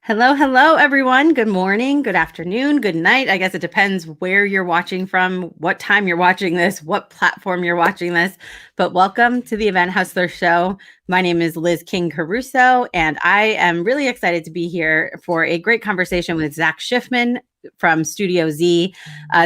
Hello, hello, everyone. Good morning, good afternoon, good night. I guess it depends where you're watching from, what time you're watching this, what platform you're watching this. But welcome to the Event Hustler Show. My name is Liz King Caruso, and I am really excited to be here for a great conversation with Zach Schiffman from Studio Z.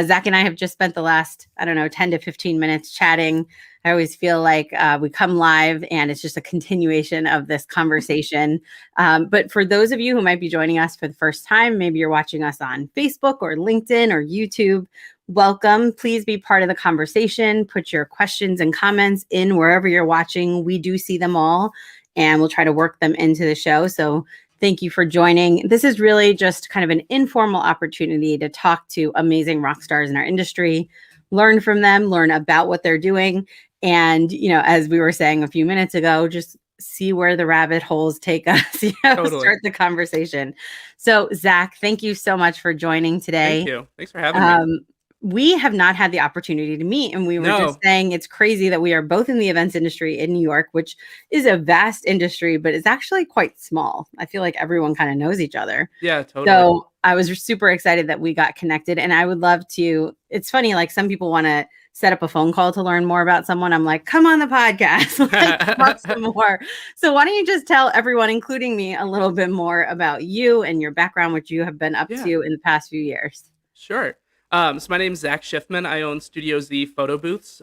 Zach and I have just spent the last, 10 to 15 minutes chatting. I always feel like we come live and it's just a continuation of this conversation. But for those of you who might be joining us for the first time, maybe you're watching us on Facebook or LinkedIn or YouTube, welcome. Please be part of the conversation. Put your questions and comments in wherever you're watching. We do see them all, and we'll try to work them into the show. So thank you for joining. This is really just kind of an informal opportunity to talk to amazing rock stars in our industry, learn from them, learn about what they're doing. And, as we were saying a few minutes ago, just see where the rabbit holes take us, Totally. start the conversation. So, Zach, thank you so much for joining Thank today. you. Thanks for having me. Um, we have not had the opportunity to meet, and we were just No. saying it's crazy that we are both in the events industry in New York, which is a vast industry, but it's actually quite small. I feel like everyone kind of knows each other. Yeah, totally. So I was super excited that we got connected, and I would love to. It's funny, like some people want to set up a phone call to learn more about someone. I'm like, come on the podcast, like talk some more. So why don't you just tell everyone, including me, a little bit more about you and your background, what you have been up Yeah, to in the past few years? sure. So my name's Zach Schiffman. I own Studio Z photo booths,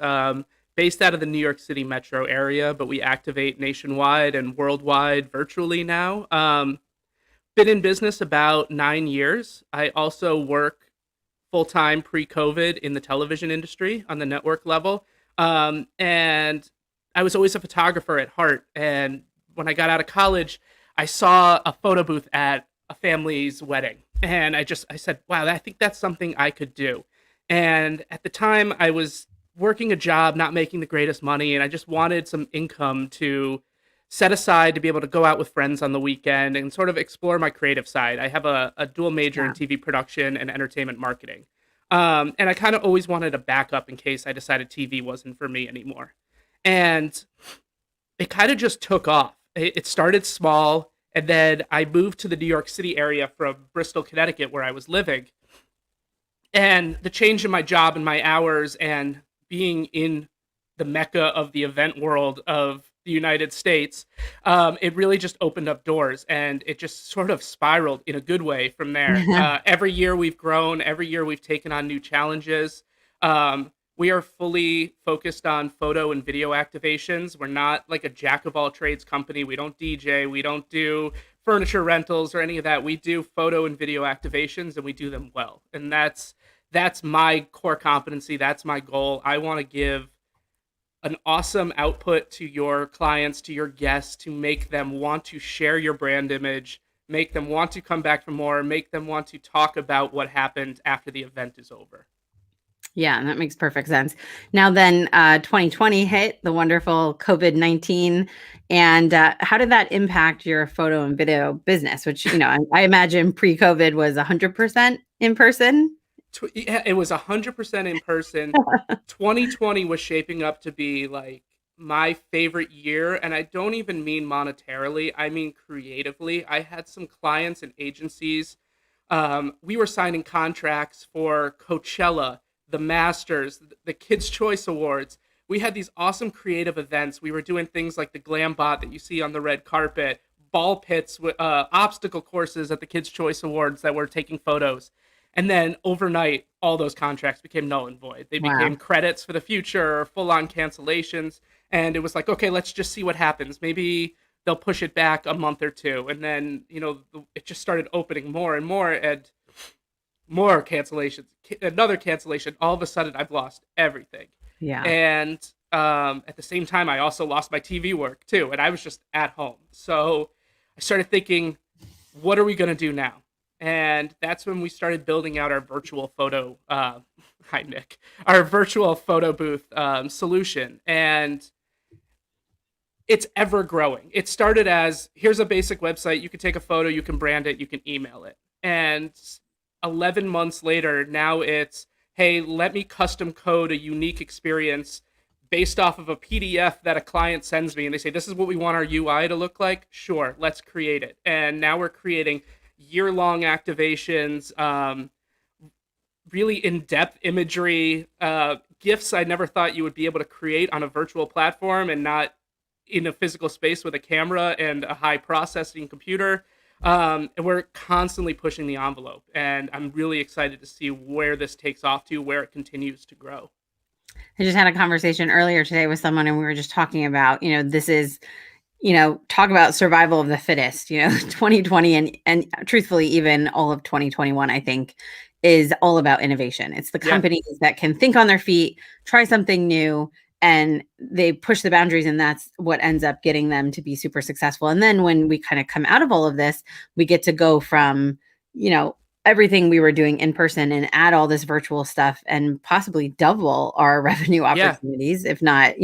based out of the New York City metro area, but we activate nationwide and worldwide virtually now. Been in business about 9 years. I also work full time pre-COVID in the television industry on the network level. And I was always a photographer at heart. And when I got out of college, I saw a photo booth at a family's wedding. And I said, wow, I think that's something I could do. And at the time, I was working a job, not making the greatest money. And I just wanted some income to set aside to be able to go out with friends on the weekend and sort of explore my creative side. I have a dual major in Yeah. TV production and entertainment marketing. And I kind of always wanted a backup in case I decided TV wasn't for me anymore. And it kind of just took off. It started small, and then I moved to the New York City area from Bristol, Connecticut, where I was living. And the change in my job and my hours and being in the mecca of the event world of the United States, it really just opened up doors, and it just sort of spiraled in a good way from there. Every year we've grown, every year we've taken on new challenges. We are fully focused on photo and video activations. We're not like a jack of all trades company. We don't DJ, we don't do furniture rentals or any of that. We do photo and video activations, and we do them well. And that's my core competency. That's my goal. I want to give an awesome output to your clients, to your guests, to make them want to share your brand image, make them want to come back for more, make them want to talk about what happened after the event is over. Yeah, that makes perfect sense. Now then, 2020 hit, the wonderful COVID-19. And how did that impact your photo and video business, which, I imagine pre-COVID was 100% in person? Yeah, it was 100% in person. 2020 was shaping up to be like my favorite year, and I don't even mean monetarily, I mean creatively. I had some clients and agencies. We were signing contracts for Coachella, the Masters, the Kids Choice Awards. We had these awesome creative events. We were doing things like the glam bot that you see on the red carpet, ball pits, obstacle courses at the Kids Choice Awards that were taking photos. And then overnight, all those contracts became null and void. They became Wow. credits for the future or full on cancellations. And it was like, okay, let's just see what happens. Maybe they'll push it back a month or two. And then, it just started opening more and more, and more cancellations, another cancellation. All of a sudden, I've lost everything. Yeah. And at the same time, I also lost my TV work too. And I was just at home. So I started thinking, what are we going to do now? And that's when we started building out our virtual photo, hi Nick, our virtual photo booth solution. And it's ever growing. It started as, here's a basic website. You can take a photo, you can brand it, you can email it. And 11 months later, now it's, hey, let me custom code a unique experience based off of a PDF that a client sends me. And they say, this is what we want our UI to look like. Sure, let's create it. And now we're creating year-long activations, really in-depth imagery, gifs I never thought you would be able to create on a virtual platform and not in a physical space with a camera and a high processing computer. And we're constantly pushing the envelope, and I'm really excited to see where this takes off to, where it continues to grow. I just had a conversation earlier today with someone, and we were just talking about, this is, talk about survival of the fittest, 2020 and truthfully, even all of 2021, I think, is all about innovation. It's the Yeah, companies that can think on their feet, try something new, and they push the boundaries, and that's what ends up getting them to be super successful. And then when we kind of come out of all of this, we get to go from, you know, everything we were doing in person and add all this virtual stuff and possibly double our revenue yeah. opportunities, if not,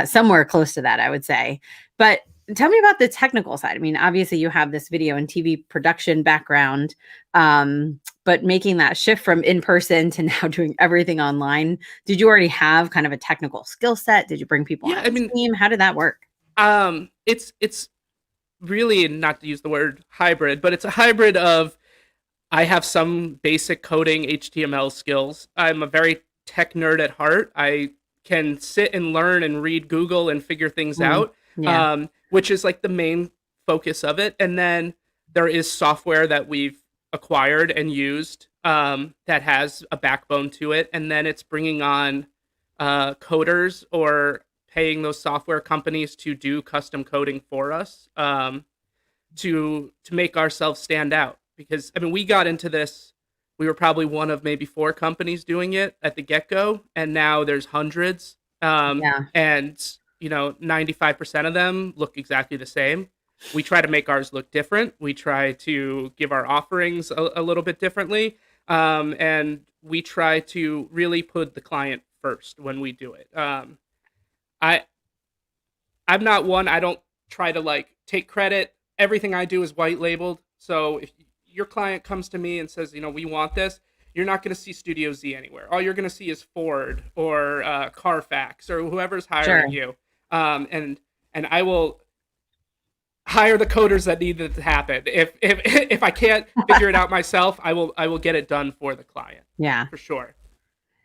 somewhere close to that, I would say. But tell me about the technical side. I mean, obviously you have this video and TV production background, but making that shift from in person to now doing everything online, did you already have kind of a technical skill set? Did you bring people Yeah, on I your mean, team? How did that work? it's really, not to use the word hybrid, but it's a hybrid of I have some basic coding HTML skills. I'm a very tech nerd at heart. I can sit and learn and read Google and figure things Mm, out, yeah, which is like the main focus of it. And then there is software that we've acquired and used, that has a backbone to it. And then it's bringing on coders or paying those software companies to do custom coding for us, to make ourselves stand out. Because I mean, we got into this, we were probably one of maybe four companies doing it at the get-go, and now there's hundreds. yeah, And 95% of them look exactly the same. We try to make ours look different. We try to give our offerings a little bit differently, and we try to really put the client first when we do it. I I'm not one. I don't try to like take credit. Everything I do is white labeled. So if your client comes to me and says, we want this, you're not going to see Studio Z anywhere. All you're going to see is Ford or Carfax or whoever's sure. hiring you. And I will hire the coders that need it to happen. If I can't figure it out myself, I will get it done for the client Yeah. for sure.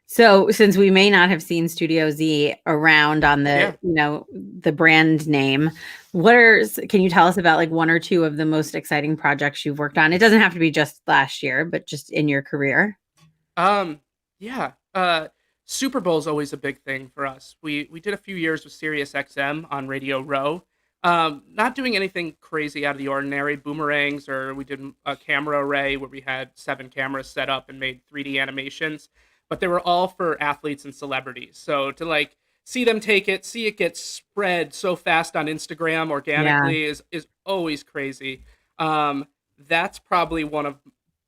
So since we may not have seen Studio Z around on Yeah. the brand name, can you tell us about like one or two of the most exciting projects you've worked on? It doesn't have to be just last year, but just in your career. Yeah. Super Bowl is always a big thing for us. We did a few years with Sirius XM on Radio Row. Not doing anything crazy out of the ordinary, boomerangs, or we did a camera array where we had 7 cameras set up and made 3D animations, but they were all for athletes and celebrities. So to like see them take it, see it get spread so fast on Instagram Yeah. organically is always crazy. That's probably one of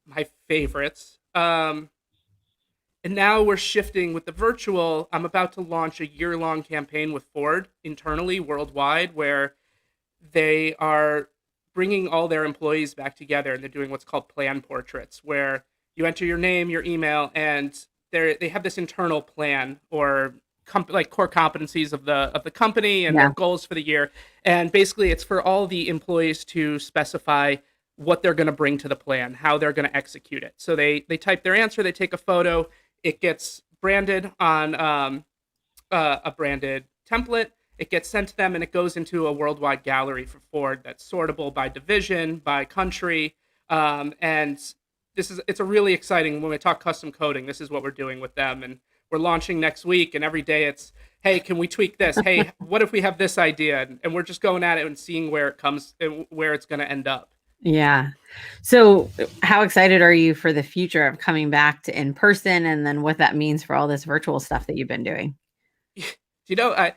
my favorites. And now we're shifting with the virtual. I'm about to launch a year-long campaign with Ford internally, worldwide, where they are bringing all their employees back together, and they're doing what's called plan portraits, where you enter your name, your email, and they have this internal plan or like core competencies of the company and their Yeah. goals for the year. And basically, it's for all the employees to specify what they're going to bring to the plan, how they're going to execute it. So they type their answer, they take a photo, it gets branded on a branded template. It gets sent to them, and it goes into a worldwide gallery for Ford that's sortable by division, by country. And it's a really exciting, when we talk custom coding, this is what we're doing with them. And we're launching next week, and every day it's, hey, can we tweak this? Hey, what if we have this idea? And we're just going at it and seeing where it comes and where it's going to end up. Yeah. So how excited are you for the future of coming back to in person, and then what that means for all this virtual stuff that you've been doing? You know, I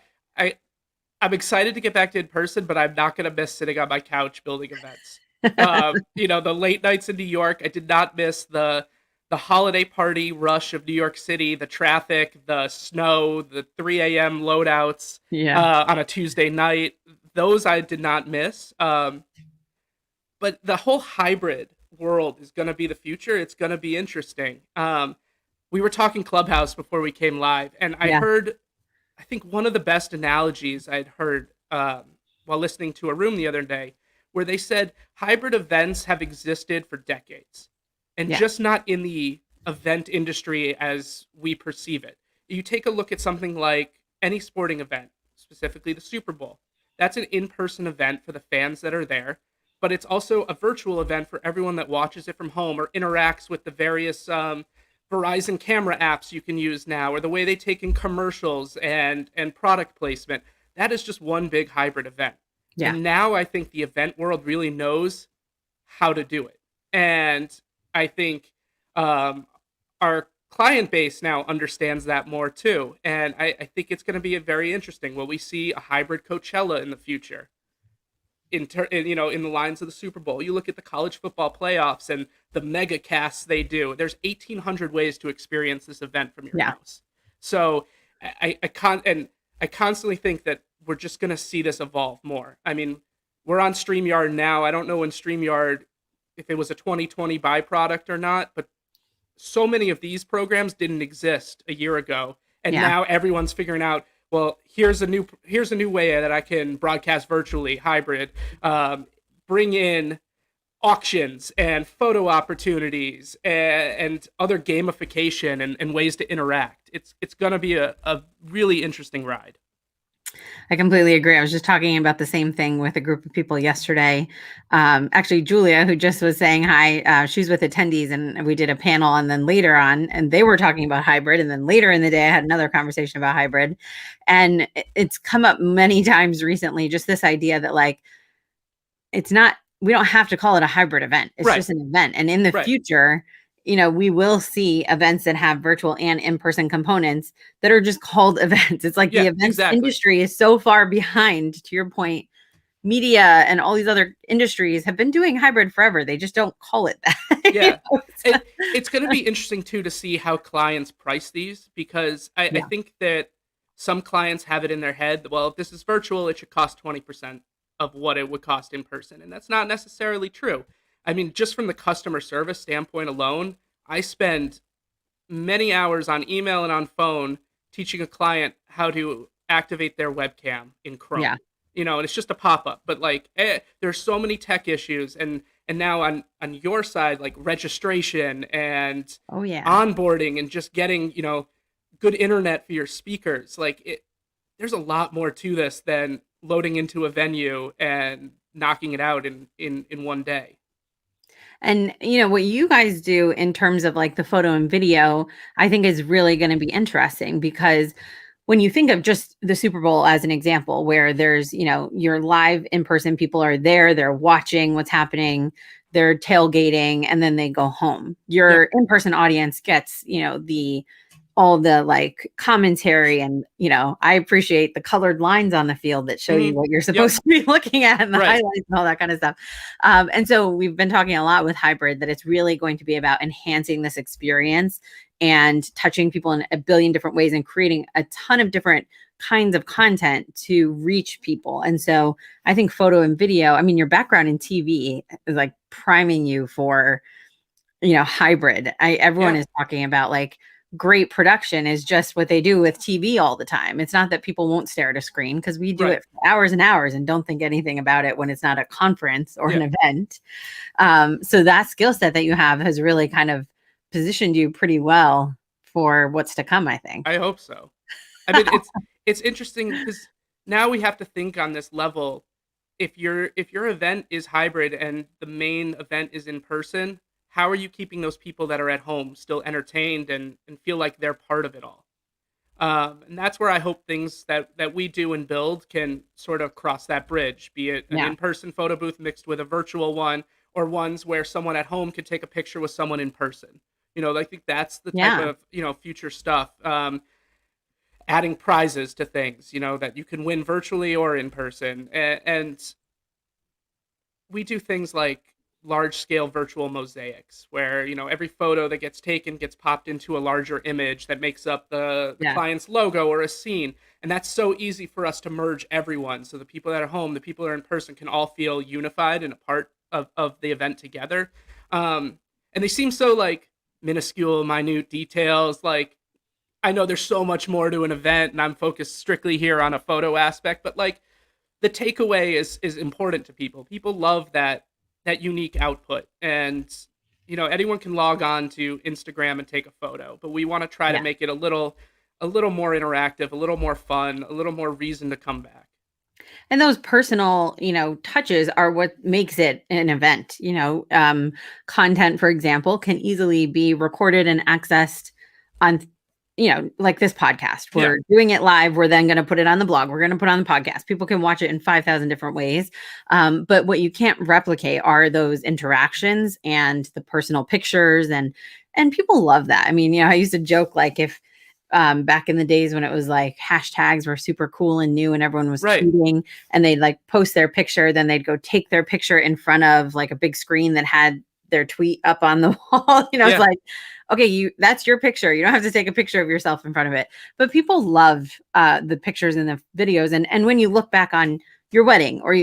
I'm excited to get back to in person, but I'm not gonna miss sitting on my couch building events. The late nights in New York. I did not miss the holiday party rush of New York City, the traffic, the snow, the 3 a.m. loadouts Yeah. on a Tuesday night. Those I did not miss. But the whole hybrid world is going to be the future. It's going to be interesting. We were talking Clubhouse before we came live, and Yeah. I think one of the best analogies I'd heard while listening to a room the other day where they said hybrid events have existed for decades and Yeah. just not in the event industry as we perceive it. You take a look at something like any sporting event, specifically the Super Bowl. That's an in person event for the fans that are there, but it's also a virtual event for everyone that watches it from home or interacts with the various Verizon camera apps you can use now, or the way they take in commercials and product placement. That is just one big hybrid event. Yeah. And now I think the event world really knows how to do it. And I think our client base now understands that more too. And I think it's going to be a very interesting. Will we see a hybrid Coachella in the future? In the lines of the Super Bowl, you look at the college football playoffs and the mega casts they do. There's 1,800 ways to experience this event from your house. So I constantly think that we're just going to see this evolve more. I mean, we're on StreamYard now. I don't know when StreamYard, if it was a 2020 byproduct or not, but so many of these programs didn't exist a year ago, and now everyone's figuring out, well, here's a new way that I can broadcast virtually, hybrid, bring in auctions and photo opportunities and other gamification and ways to interact. It's going to be a really interesting ride. I completely agree. I was just talking about the same thing with a group of people yesterday. Actually, Julia, who just was saying hi, she's with attendees, and we did a panel. And then later on, and they were talking about hybrid. And then later in the day, I had another conversation about hybrid. And it's come up many times recently, just this idea that like, it's not, we don't have to call it a hybrid event. It's just an event. And in the future, we will see events that have virtual and in-person components that are just called events. It's like the events industry is so far behind, to your point. Media and all these other industries have been doing hybrid forever. They just don't call it that. Yeah. It's going to be interesting too to see how clients price these, because I think that some clients have it in their head that, well, if this is virtual, it should cost 20% of what it would cost in person. And that's not necessarily true. I mean, just from the customer service standpoint alone, I spend many hours on email and on phone teaching a client how to activate their webcam in Chrome. Yeah. And it's just a pop-up, but like there's so many tech issues, and now on your side, like registration and onboarding and just getting, good internet for your speakers. Like there's a lot more to this than loading into a venue and knocking it out in one day. And, what you guys do in terms of like the photo and video, I think is really going to be interesting, because when you think of just the Super Bowl as an example, where there's, your live in-person people are there, they're watching what's happening, they're tailgating, and then they go home. Your in-person audience gets, all the like commentary, and I appreciate the colored lines on the field that show you what you're supposed to be looking at, and the highlights and all that kind of stuff. And so we've been talking a lot with hybrid that it's really going to be about enhancing this experience and touching people in a billion different ways and creating a ton of different kinds of content to reach people. And so I think photo and video, I mean, your background in TV is like priming you for, hybrid. Everyone is talking about like, great production is just what they do with TV all the time. It's not that people won't stare at a screen, because we do it for hours and hours and don't think anything about it when it's not a conference or an event. So that skill set that you have has really kind of positioned you pretty well for what's to come, I think. I hope so. I mean, it's interesting because now we have to think on this level. If your event is hybrid and the main event is in person, how are you keeping those people that are at home still entertained and feel like they're part of it all? And that's where I hope things that we do and build can sort of cross that bridge, be it an in-person photo booth mixed with a virtual one, or ones where someone at home could take a picture with someone in person. I think that's the type of, future stuff. Adding prizes to things, that you can win virtually or in person. And we do things like large-scale virtual mosaics where, every photo that gets taken gets popped into a larger image that makes up the client's logo or a scene. And that's so easy for us to merge everyone. So the people that are home, the people that are in person can all feel unified and a part of the event together. And they seem so like minuscule, minute details. Like, I know there's so much more to an event and I'm focused strictly here on a photo aspect, but like the takeaway is important to people. People love that unique output, and anyone can log on to Instagram and take a photo, but we want to try to Yeah. make it a little more interactive, a little more fun, a little more reason to come back. And those personal, touches are what makes it an event. Content, for example, can easily be recorded and accessed on, like this podcast. Yeah, We're doing it live. We're then going to put it on the blog. We're going to put it on the podcast. People can watch it in 5,000 different ways. But what you can't replicate are those interactions and the personal pictures, and people love that. I mean, I used to joke like if back in the days when it was like hashtags were super cool and new and everyone was right. tweeting and they'd like post their picture, then they'd go take their picture in front of like a big screen that had their tweet up on the wall. It's Yeah, like, okay, that's your picture. You don't have to take a picture of yourself in front of it. But people love the pictures and the videos. And when you look back on your wedding or,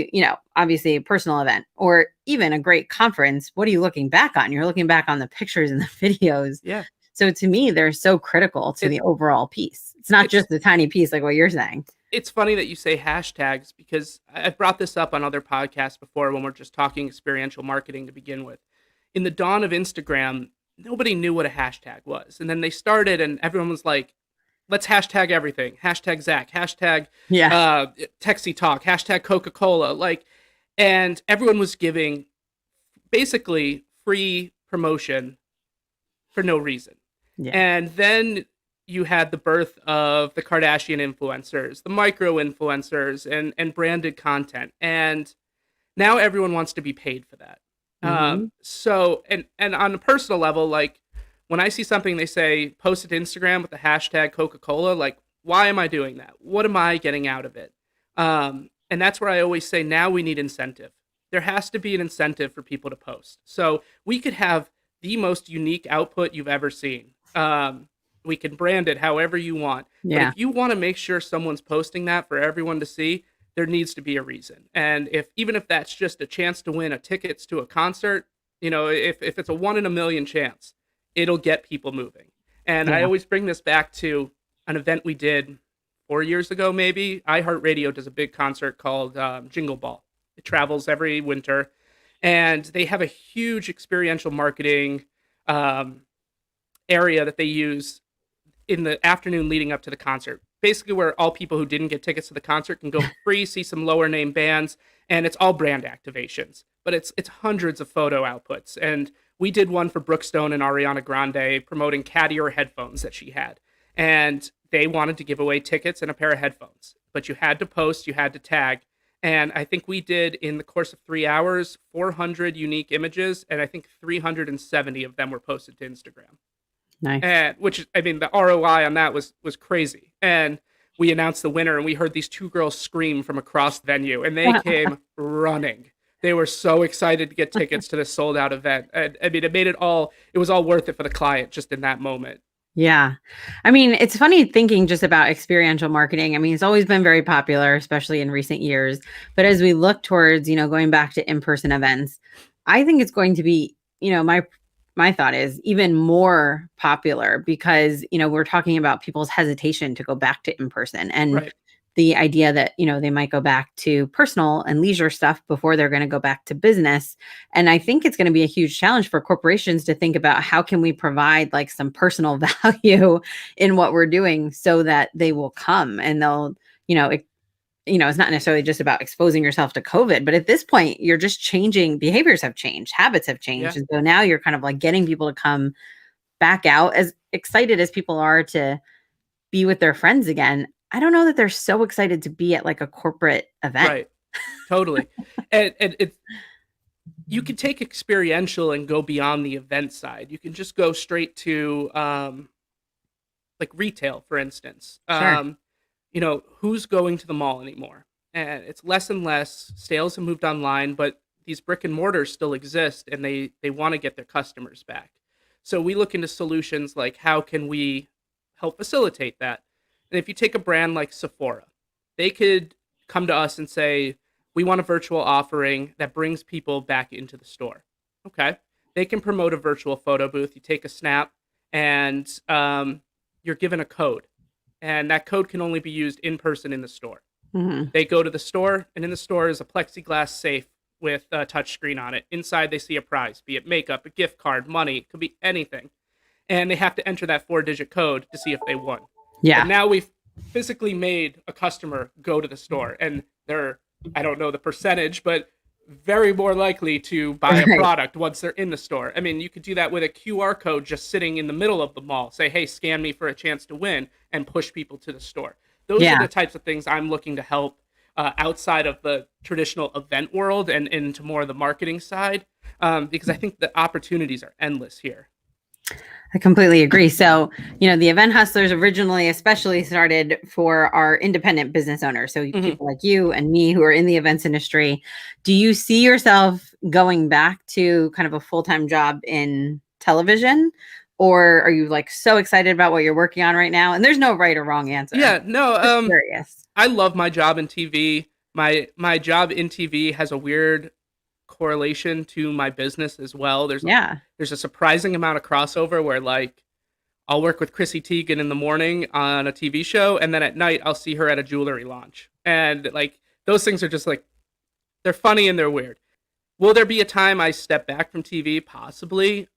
obviously a personal event or even a great conference, what are you looking back on? You're looking back on the pictures and the videos. yeah. So to me, they're so critical to It the overall piece. It's not it's just the tiny piece like what you're saying. it's funny that you say hashtags because I've brought this up on other podcasts before when we're just talking experiential marketing to begin with. In the dawn of Instagram, nobody knew what a hashtag was. And then they started and everyone was like, let's hashtag everything. Hashtag Zach, hashtag Yeah. TECHSYTALK, hashtag Coca-Cola. And everyone was giving basically free promotion for no reason. Yeah. And then you had the birth of the Kardashian influencers, the micro influencers, and branded content. And now everyone wants to be paid for that. Hmm. So and on a personal level, like when I see something they say post it to Instagram with the hashtag Coca-Cola, like why am I doing that? What am I getting out of it? And that's where I always say now we need incentive. There has to be an incentive for people to post. So we could have the most unique output you've ever seen. We can brand it however you want. But Yeah. if you want to make sure someone's posting that for everyone to see, there needs to be a reason. And even if that's just a chance to win a tickets to a concert, if it's a 1 in a million chance, it'll get people moving. And I Yeah. always bring this back to an event we did 4 years ago, maybe. iHeartRadio does a big concert called Jingle Ball. It travels every winter, and they have a huge experiential marketing um, area that they use in the afternoon leading up to the concert. Basically, where all people who didn't get tickets to the concert can go for free, see some lower name bands, and it's all brand activations. But it's hundreds of photo outputs. And we did one for Brookstone and Ariana Grande promoting Cat Ear headphones that she had. And they wanted to give away tickets and a pair of headphones. But you had to post, you had to tag. And I think we did in the course of 3 hours, 400 unique images, and I think 370 of them were posted to Instagram. Nice. And which I mean, the ROI on that was crazy. And we announced the winner, and we heard these two girls scream from across the venue, and they came running. They were so excited to get tickets to this sold out event. And I mean, it was all worth it for the client just in that moment. Yeah. I mean, it's funny thinking just about experiential marketing. I mean, it's always been very popular, especially in recent years. But as we look towards, going back to in-person events, I think it's going to be, my thought is even more popular because, we're talking about people's hesitation to go back to in-person and Right. the idea that, they might go back to personal and leisure stuff before they're going to go back to business. And I think it's going to be a huge challenge for corporations to think about how can we provide like some personal value in what we're doing so that they will come and they'll, it's not necessarily just about exposing yourself to COVID, but at this point, you're just changing. Behaviors have changed, habits have Yeah. changed. And so now you're kind of like getting people to come back out as excited as people are to be with their friends again. I don't know that they're so excited to be at like a corporate event. Right. Totally. And it you can take experiential and go beyond the event side. You can just go straight to like retail, for instance. Sure. Who's going to the mall anymore? And it's less and less. Sales have moved online, but these brick and mortars still exist, and they want to get their customers back. So we look into solutions like how can we help facilitate that? And if you take a brand like Sephora, they could come to us and say, we want a virtual offering that brings people back into the store. Okay. They can promote a virtual photo booth. You take a snap and you're given a code. And that code can only be used in person in the store. Mhm. They go to the store, and in the store is a plexiglass safe with a touch screen on it. Inside, they see a prize, be it makeup, a gift card, money, it could be anything. And they have to enter that 4-digit code to see if they won. But Yeah. now we've physically made a customer go to the store, and they're, I don't know the percentage, but very more likely to buy a Right. product once they're in the store. I mean, you could do that with a QR code just sitting in the middle of the mall. Say, hey, scan me for a chance to win, and push people to the store. Those are Yeah. the types of things I'm looking to help outside of the traditional event world and into more of the marketing side, because I think the opportunities are endless here. I completely agree. So, the Event Hustlers originally especially started for our independent business owners. So Mhm. people like you and me who are in the events industry. Do you see yourself going back to kind of a full-time job in television? Or are you like so excited about what you're working on right now? And there's no right or wrong answer. Yeah, no, Just curious. I love my job in TV. My job in TV has a weird correlation to my business as well. Yeah. There's a surprising amount of crossover where like I'll work with Chrissy Teigen in the morning on a TV show, and then at night I'll see her at a jewelry launch. And like those things are just like they're funny and they're weird. Will there be a time I step back from TV? Possibly.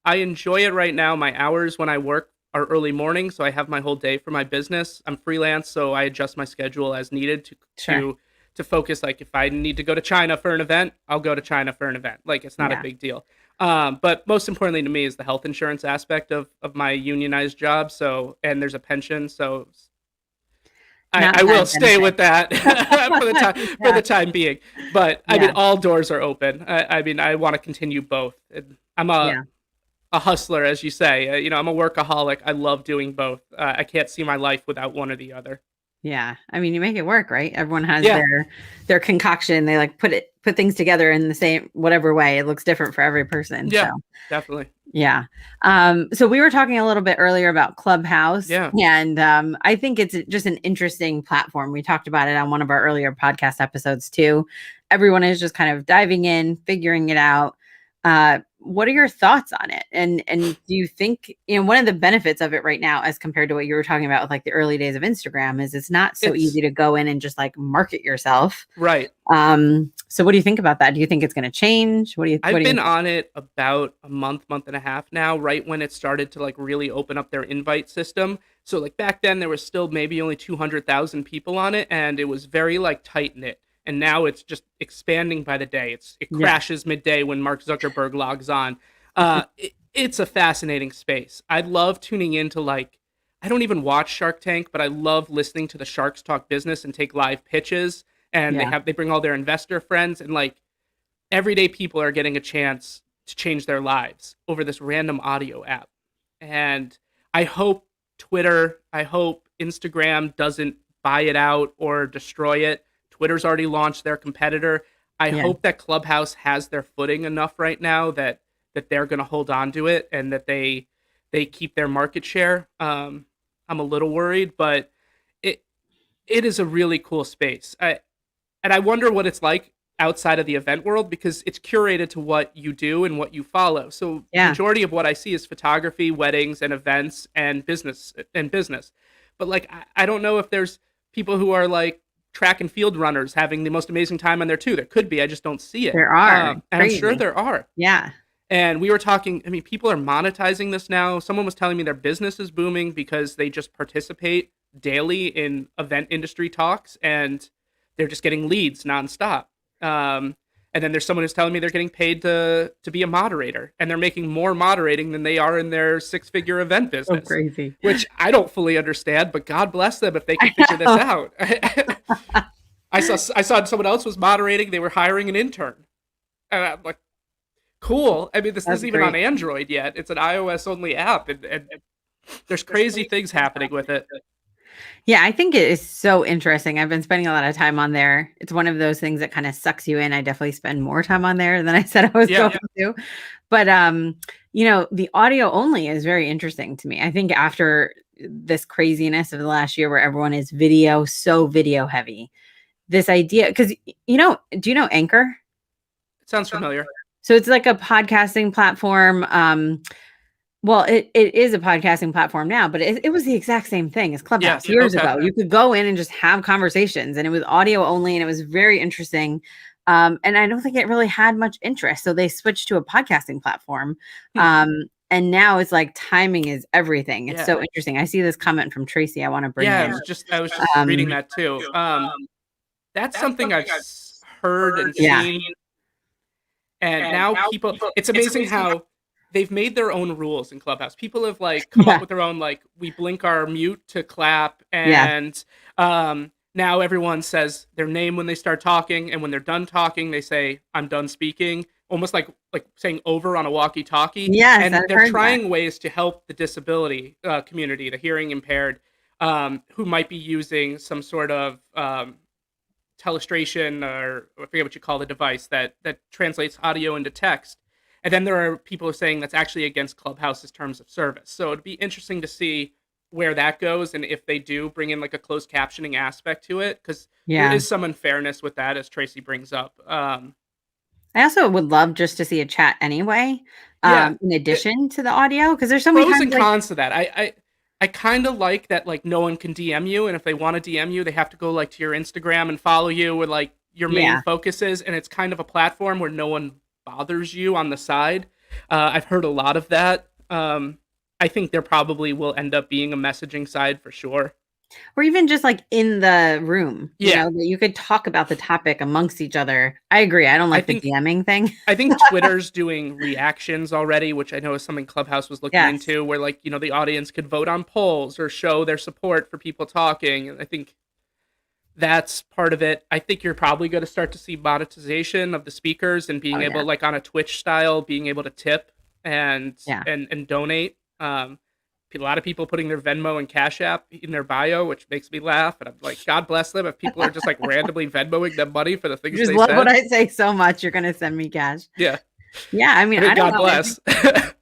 I enjoy it right now. My hours when I work are early morning, so I have my whole day for my business. I'm freelance, so I adjust my schedule as needed Sure. to focus. Like if I need to go to China for an event, I'll go to China for an event. Like it's not a Yeah. big deal. But most importantly to me is the health insurance aspect of my unionized job. So and there's a pension, so Not I will bad stay benefit. with that for Yeah. the time being. But I mean, Yeah. all doors are open. I mean, I want to continue both. And I'm Yeah. a hustler, as you say. I'm a workaholic. I love doing both. I can't see my life without one or the other. Yeah. I mean, you make it work, right? Everyone has Yeah, their concoction. They like put things together in the same whatever way. It looks different for every person. So, yeah, definitely. yeah. So we were talking a little bit earlier about Clubhouse, Yeah, and I think it's just an interesting platform. We talked about it on one of our earlier podcast episodes too. Everyone is just kind of diving in, figuring it out. What are your thoughts on it? And do you think, one of the benefits of it right now, as compared to what you were talking about with like the early days of Instagram, is it's not so it's easy to go in and just like market yourself. right. So what do you think about that? Do you think it's going to change? What I've do you been think? on it about a month and a half now, right when it started to like really open up their invite system. So like back then there was still maybe only 200,000 people on it and it was very like tight knit. And now it's just expanding by the day. It Yeah. crashes midday when Mark Zuckerberg logs on. It's a fascinating space. I love tuning into like I don't even watch Shark Tank, but I love listening to the sharks talk business and take live pitches. And Yeah. they bring all their investor friends and like everyday people are getting a chance to change their lives over this random audio app. And I hope I hope Instagram doesn't buy it out or destroy it. Twitter's already launched their competitor. I Yeah. hope that Clubhouse has their footing enough right now that they're going to hold on to it and that they keep their market share. I'm a little worried, but it it is a really cool space. And I wonder what it's like outside of the event world because it's curated to what you do and what you follow. So the Yeah. majority of what I see is photography, weddings, and events and business. But like I don't know if there's people who are like track and field runners having the most amazing time on there too. There could be. I just don't see it. There are. It's And I'm sure crazy. there are. Yeah. And we were talking, I mean, people are monetizing this now. Someone was telling me their business is booming because they just participate daily in event industry talks and they're just getting leads nonstop. And then there's someone who's telling me they're getting paid to be a moderator and they're making more moderating than they are in their 6-figure event So business, crazy. which I don't fully understand, but God bless them if they can figure this know. out. I saw someone else was moderating, they were hiring an intern. And I'm like, cool. I mean, this That's isn't even on great. Android yet. It's an iOS only app, and there's crazy things happening with it. Yeah, I think it is so interesting. I've been spending a lot of time on there. It's one of those things that kind of sucks you in. I definitely spend more time on there than I said I was Yeah, going to. But the audio only is very interesting to me. I think after this craziness of the last year where everyone is so video heavy, this idea, because do you know Anchor? it sounds familiar. So it's like a podcasting platform. Well, it is a podcasting platform now, but it was the exact same thing as Yeah. Clubhouse years Okay. ago. You could go in and just have conversations, and it was audio only, and it was very interesting. And I don't think it really had much interest, so they switched to a podcasting platform. Hmm. And now it's like timing is everything. It's Yeah. so interesting. I see this comment from Tracy I want to bring Yeah. in. I was just reading that too. That's something I've heard and Yeah. seen. And now people, it's amazing how they've made their own rules in Clubhouse. People have like come up Yeah. with their own, like, we blink our mute to clap, Yeah. and now everyone says their name when they start talking, and when they're done talking, they say, "I'm done speaking," almost like saying over on a walkie-talkie. Yes, And I've they're heard that. trying ways to help the disability community, the hearing impaired, who might be using some sort of telestration, or I forget what you call the device that translates audio into text. And then there are people saying that's actually against Clubhouse's terms of service. So it'd be interesting to see where that goes, and if they do bring in like a closed captioning aspect to it, because there Yeah. is some unfairness with that, as Tracy brings up. I also would love just to see a chat anyway, Yeah, in addition to the audio, because there's so many pros times and like cons to that. I kind of like that, like, no one can DM you, and if they want to DM you, they have to go like to your Instagram and follow you, where like your main yeah. focus is, and it's kind of a platform where no one bothers you on the side. I've heard a lot of that. I think there probably will end up being a messaging side for sure. Or even just like in the room, Yeah, that you could talk about the topic amongst each other. I agree. I don't I like the think DMing thing. I think Twitter's doing reactions already, which I know is something Clubhouse was looking Yes. into, where like, the audience could vote on polls or show their support for people talking. And I think that's part of it. I think you're probably going to start to see monetization of the speakers, and Oh being yeah. able, like on a Twitch style, being able to tip and Yeah. and donate. A lot of people putting their Venmo and Cash App in their bio, which makes me laugh. And I'm like, God bless them if people are just like randomly Venmoing them money for the You things just they love what said. I say so much. You're gonna send me cash. Yeah, Yeah. I mean, I mean, I don't God know. bless.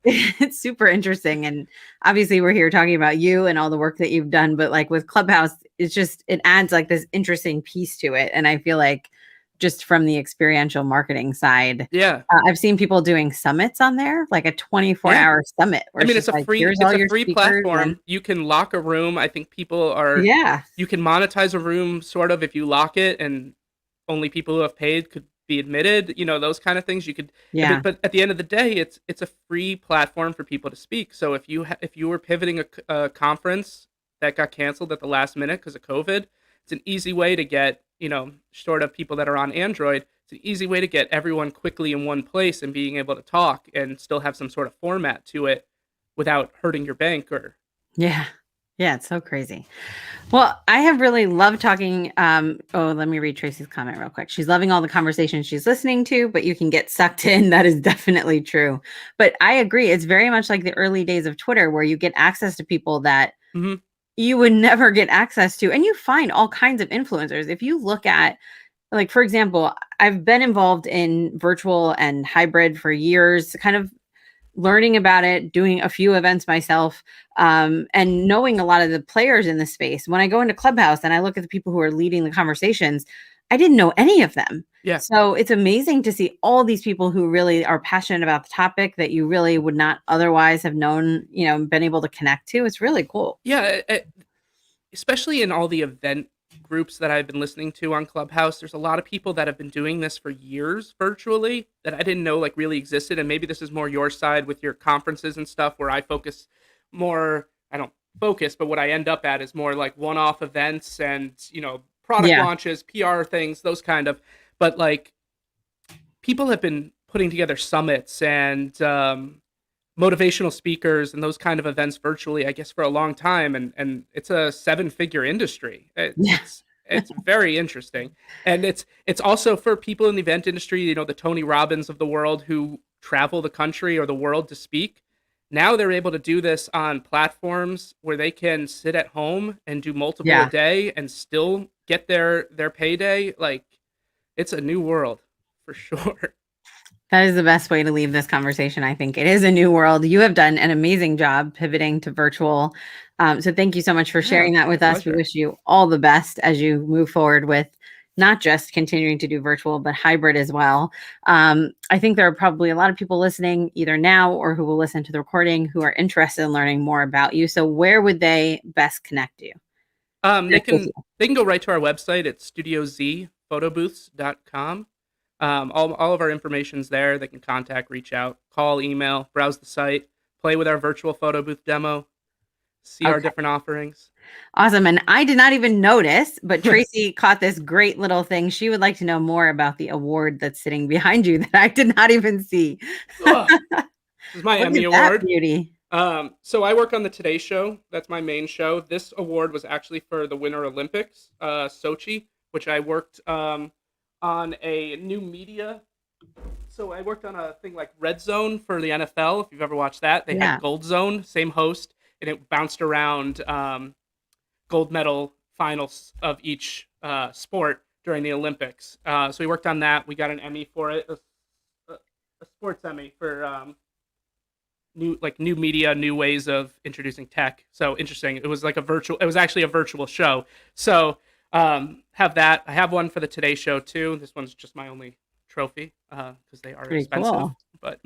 It's super interesting. And obviously we're here talking about you and all the work that you've done, but like with Clubhouse, it adds like this interesting piece to it. And I feel like just from the experiential marketing side, Yeah, I've seen people doing summits on there, like a 24 yeah. hour summit where I it's mean, just like, here's it's all a your free speakers. And platform. You can lock a room. I think people are yeah, you can monetize a room sort of if you lock it, and only people who have paid could be admitted. Those kind of things. You could, yeah, but at the end of the day, it's a free platform for people to speak. So if you were pivoting a conference that got canceled at the last minute because of COVID, it's an easy way to get, sort of people that are on Android. It's an easy way to get everyone quickly in one place and being able to talk and still have some sort of format to it without hurting your bank or. yeah. Yeah, it's so crazy. Well, I have really loved talking. Let me read Tracy's comment real quick. She's loving all the conversations she's listening to, but you can get sucked in. That is definitely true. But I agree. It's very much like the early days of Twitter, where you get access to people that Mhm. you would never get access to. And you find all kinds of influencers. If you look at, like, for example, I've been involved in virtual and hybrid for years, kind of learning about it, doing a few events myself, and knowing a lot of the players in the space. When I go into Clubhouse and I look at the people who are leading the conversations, I didn't know any of them. Yeah. So it's amazing to see all these people who really are passionate about the topic that you really would not otherwise have known, been able to connect to. It's really cool. Yeah, especially in all the event groups that I've been listening to on Clubhouse, there's a lot of people that have been doing this for years virtually that I didn't know like really existed. And maybe this is more your side with your conferences and stuff, where I focus more. I don't focus, but what I end up at is more like one-off events and, product Yeah. launches, PR things, those kind of. But like, people have been putting together summits and motivational speakers and those kind of events virtually, I guess, for a long time, and it's a 7-figure industry. Yeah. It's very interesting, and it's also for people in the event industry, the Tony Robbins of the world who travel the country or the world to speak. Now they're able to do this on platforms where they can sit at home and do multiple a Yeah. day and still get their payday. Like, it's a new world for sure. That is the best way to leave this conversation. I think it is a new world. You have done an amazing job pivoting to virtual. So thank you so much for Yeah, sharing that with my us. We pleasure. wish you all the best as you move forward with not just continuing to do virtual, but hybrid as well. I think there are probably a lot of people listening either now or who will listen to the recording who are interested in learning more about you. So where would they best connect you? They can go right to our website at studiozphotobooths.com. All of our information's there. They can contact, reach out, call, email, browse the site, play with our virtual photo booth demo, see our different offerings. Awesome. And I did not even notice, but Tracy caught this great little thing. She would like to know more about the award that's sitting behind you that I did not even see. This is my Emmy Award. Beauty. So I work on the Today Show. That's my main show. This award was actually for the Winter Olympics, Sochi, which I worked on a new media. So I worked on a thing like Red Zone for the NFL. If you've ever watched that, they had Gold Zone, same host, and it bounced around gold medal finals of each sport during the Olympics. So we worked on that. We got an Emmy for it, a sports Emmy for new media, new ways of introducing tech. So interesting. It was actually a virtual show. So have that. I have one for the Today Show too. This one's just my only trophy because they are pretty expensive. Cool. But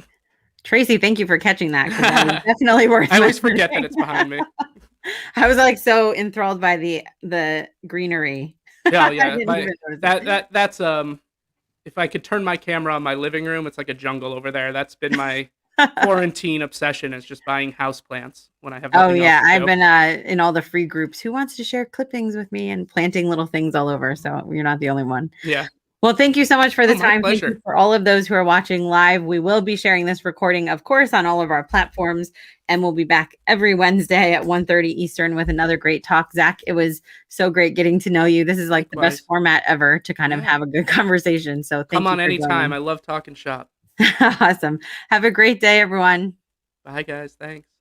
Tracy, thank you for catching that. That was definitely worth. I always forget that it's behind me. I was like so enthralled by the greenery. Yeah. That's if I could turn my camera on my living room, it's like a jungle over there. That's been my quarantine obsession, is just buying houseplants when I have nothing else to do. I've been in all the free groups. Who wants to share clippings with me and planting little things all over? So you're not the only one. Yeah. Well, thank you so much for the time. My pleasure. Thank you for all of those who are watching live. We will be sharing this recording, of course, on all of our platforms, and we'll be back every Wednesday at 1:30 Eastern with another great talk. Zach, it was so great getting to know you. This is like the best format ever to kind of have a good conversation. So thank you. Come on anytime. I love talking shop. Awesome. Have a great day, everyone. Bye, guys. Thanks.